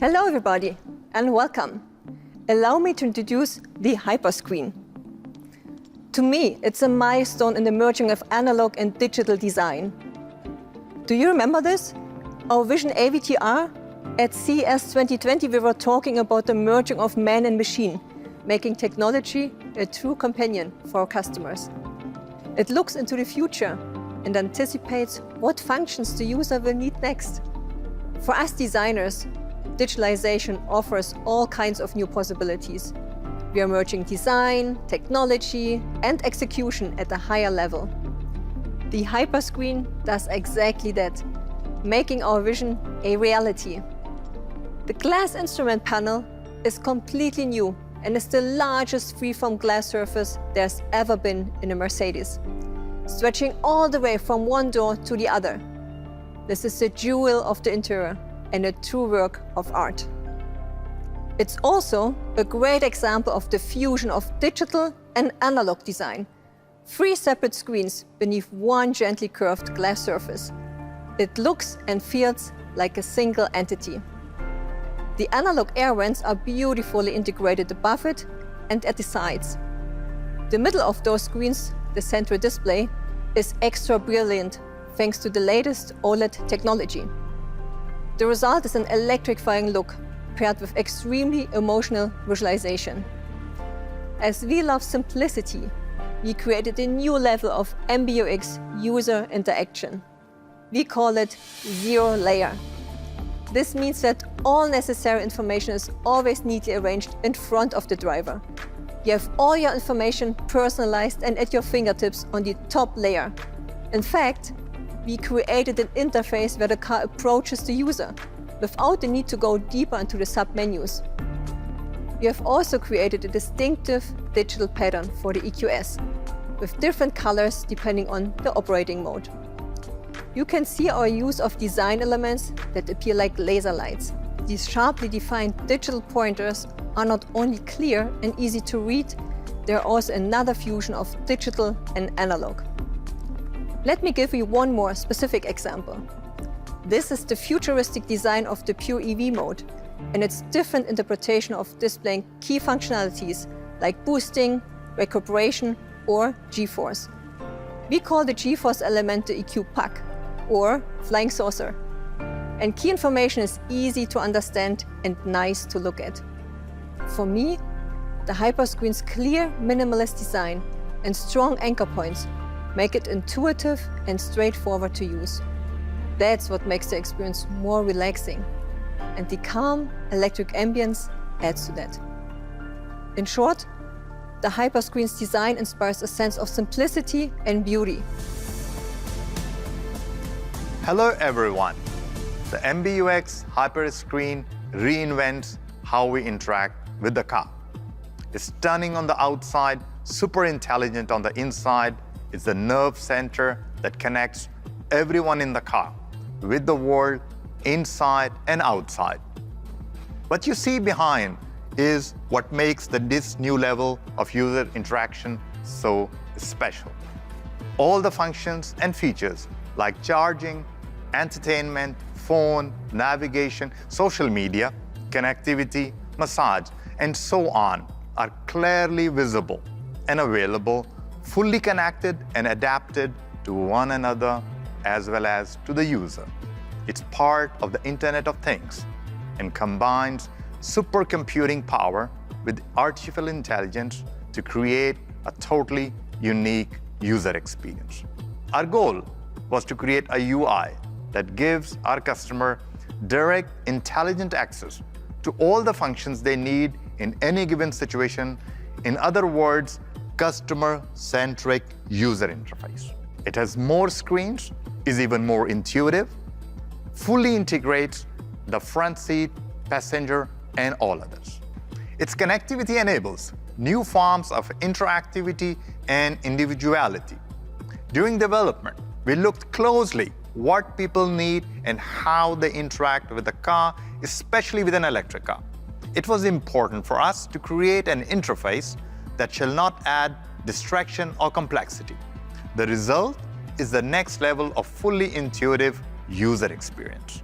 Hello everybody and welcome. Allow me to introduce the Hyperscreen. To me, it's a milestone in the merging of analog and digital design. Do you remember this? Our Vision AVTR? At CES 2020 we were talking about the merging of man and machine, making technology a true companion for our customers. It looks into the future and anticipates what functions the user will need next. For us designers, digitalization offers all kinds of new possibilities. We are merging design, technology, and execution at a higher level. The Hyperscreen does exactly that, making our vision a reality. The glass instrument panel is completely new and is the largest freeform glass surface there's ever been in a Mercedes, stretching all the way from one door to the other. This is the jewel of the interior and a true work of art. It's also a great example of the fusion of digital and analog design. 3 separate screens beneath one gently curved glass surface. It looks and feels like a single entity. The analog air vents are beautifully integrated above it and at the sides. The middle of those screens, the central display, is extra brilliant thanks to the latest OLED technology. The result is an electrifying look paired with extremely emotional visualization. As we love simplicity, we created a new level of MBUX user interaction. We call it zero layer. This means that all necessary information is always neatly arranged in front of the driver. You have all your information personalized and at your fingertips on the top layer. In fact, we created an interface where the car approaches the user without the need to go deeper into the sub-menus. We have also created a distinctive digital pattern for the EQS with different colors depending on the operating mode. You can see our use of design elements that appear like laser lights. These sharply defined digital pointers are not only clear and easy to read, they're also another fusion of digital and analog. Let me give you one more specific example. This is the futuristic design of the pure EV mode and its different interpretation of displaying key functionalities like boosting, recuperation, or G-force. We call the G-force element the EQ puck, or flying saucer. And key information is easy to understand and nice to look at. For me, the Hyperscreen's clear minimalist design and strong anchor points make it intuitive and straightforward to use. That's what makes the experience more relaxing. And the calm electric ambience adds to that. In short, the Hyperscreen's design inspires a sense of simplicity and beauty. Hello everyone. The MBUX Hyperscreen reinvents how we interact with the car. It's stunning on the outside, super intelligent on the inside. It's the nerve center that connects everyone in the car with the world inside and outside. What you see behind is what makes this new level of user interaction so special. All the functions and features like charging, entertainment, phone, navigation, social media, connectivity, massage, and so on are clearly visible and available, fully connected and adapted to one another as well as to the user. It's part of the Internet of Things and combines supercomputing power with artificial intelligence to create a totally unique user experience. Our goal was to create a UI that gives our customer direct, intelligent access to all the functions they need in any given situation. In other words, customer-centric user interface. It has more screens, is even more intuitive, fully integrates the front seat, passenger, and all others. Its connectivity enables new forms of interactivity and individuality. During development, we looked closely what people need and how they interact with the car, especially with an electric car. It was important for us to create an interface that shall not add distraction or complexity. The result is the next level of fully intuitive user experience.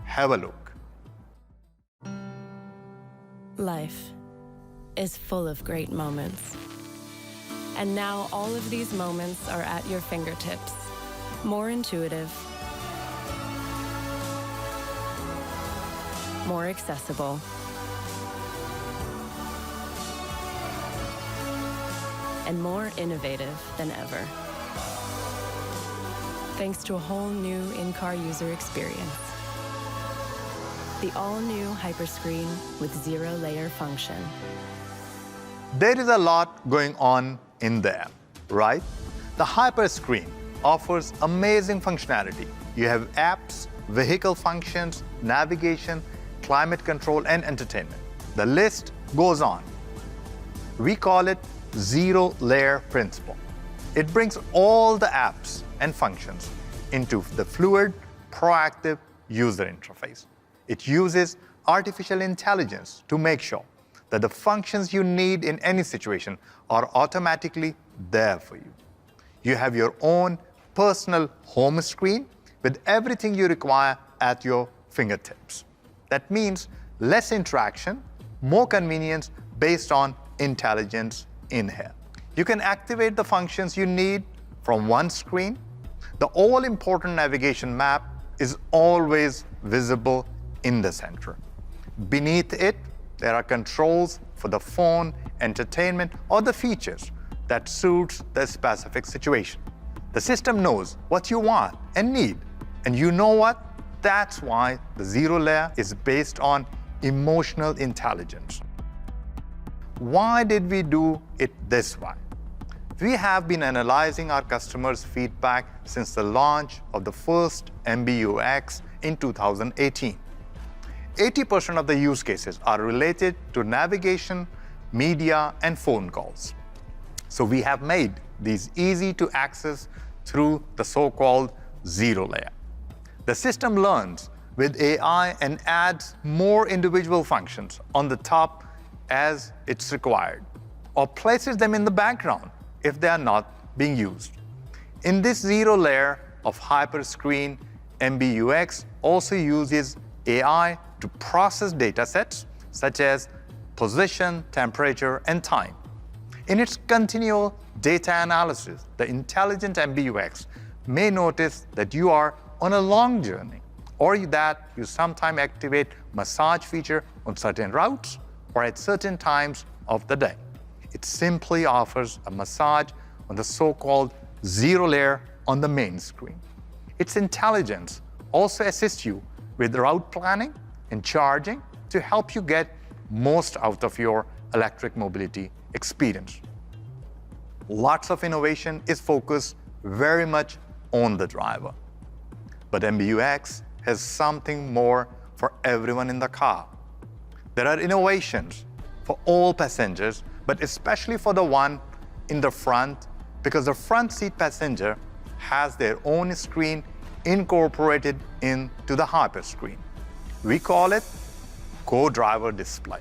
Have a look. Life is full of great moments. And now all of these moments are at your fingertips. More intuitive, more accessible, and more innovative than ever. Thanks to a whole new in-car user experience. The all-new Hyperscreen with zero-layer function. There is a lot going on in there, right? The Hyperscreen offers amazing functionality. You have apps, vehicle functions, navigation, climate control, and entertainment. The list goes on. We call it zero-layer principle. It brings all the apps and functions into the fluid, proactive user interface. It uses artificial intelligence to make sure that the functions you need in any situation are automatically there for you. You have your own personal home screen with everything you require at your fingertips. That means less interaction, more convenience based on intelligence in here. You can activate the functions you need from one screen. The all-important navigation map is always visible in the center. Beneath it, there are controls for the phone, entertainment, or the features that suits the specific situation. The system knows what you want and need. And you know what? That's why the zero layer is based on emotional intelligence. Why did we do it this way? We have been analyzing our customers' feedback since the launch of the first MBUX in 2018. 80% of the use cases are related to navigation, media, and phone calls. So we have made these easy to access through the so-called zero layer. The system learns with AI and adds more individual functions on the top as it's required, or places them in the background if they are not being used. In this zero layer of Hyperscreen, MBUX also uses AI to process data sets such as position, temperature, and time. In its continual data analysis, the intelligent MBUX may notice that you are on a long journey, or that you sometimes activate massage feature on certain routes or at certain times of the day. It simply offers a massage on the so-called zero layer on the main screen. Its intelligence also assists you with route planning and charging to help you get most out of your electric mobility experience. Lots of innovation is focused very much on the driver. But MBUX has something more for everyone in the car. There are innovations for all passengers, but especially for the one in the front, because the front seat passenger has their own screen incorporated into the Hyperscreen. We call it co-driver display.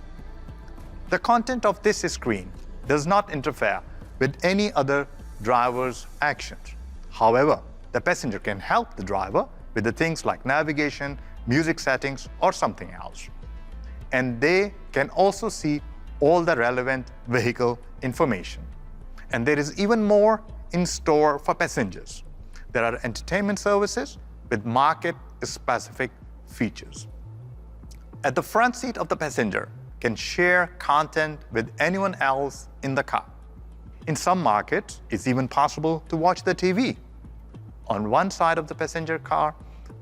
The content of this screen does not interfere with any other driver's actions. However, the passenger can help the driver with the things like navigation, music settings, or something else. And they can also see all the relevant vehicle information. And there is even more in store for passengers. There are entertainment services with market-specific features. At the front seat of the passenger can share content with anyone else in the car. In some markets, it's even possible to watch the TV. On one side of the passenger car,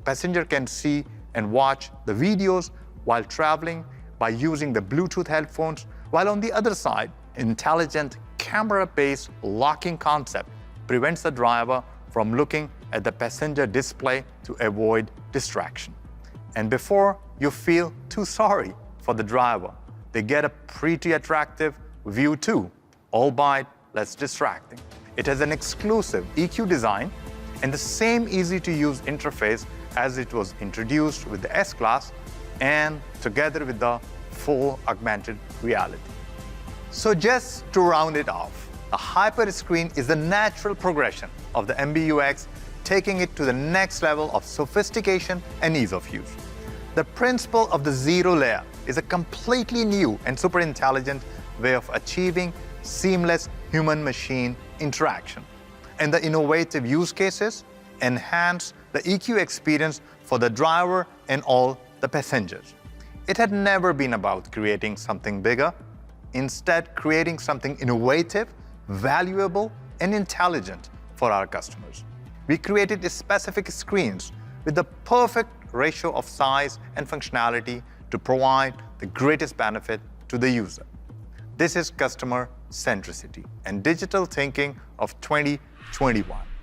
passenger can see and watch the videos while traveling by using the Bluetooth headphones, while on the other side, intelligent camera-based locking concept prevents the driver from looking at the passenger display to avoid distraction. And before you feel too sorry for the driver, they get a pretty attractive view too, albeit less distracting. It has an exclusive EQ design and the same easy-to-use interface as it was introduced with the S-Class and together with the full augmented reality. So just to round it off, the Hyperscreen is the natural progression of the MBUX, taking it to the next level of sophistication and ease of use. The principle of the zero layer is a completely new and super intelligent way of achieving seamless human-machine interaction. And the innovative use cases enhance the EQ experience for the driver and all the passengers. It had never been about creating something bigger, instead creating something innovative, valuable, and intelligent for our customers. We created specific screens with the perfect ratio of size and functionality to provide the greatest benefit to the user. This is customer centricity and digital thinking of 2021.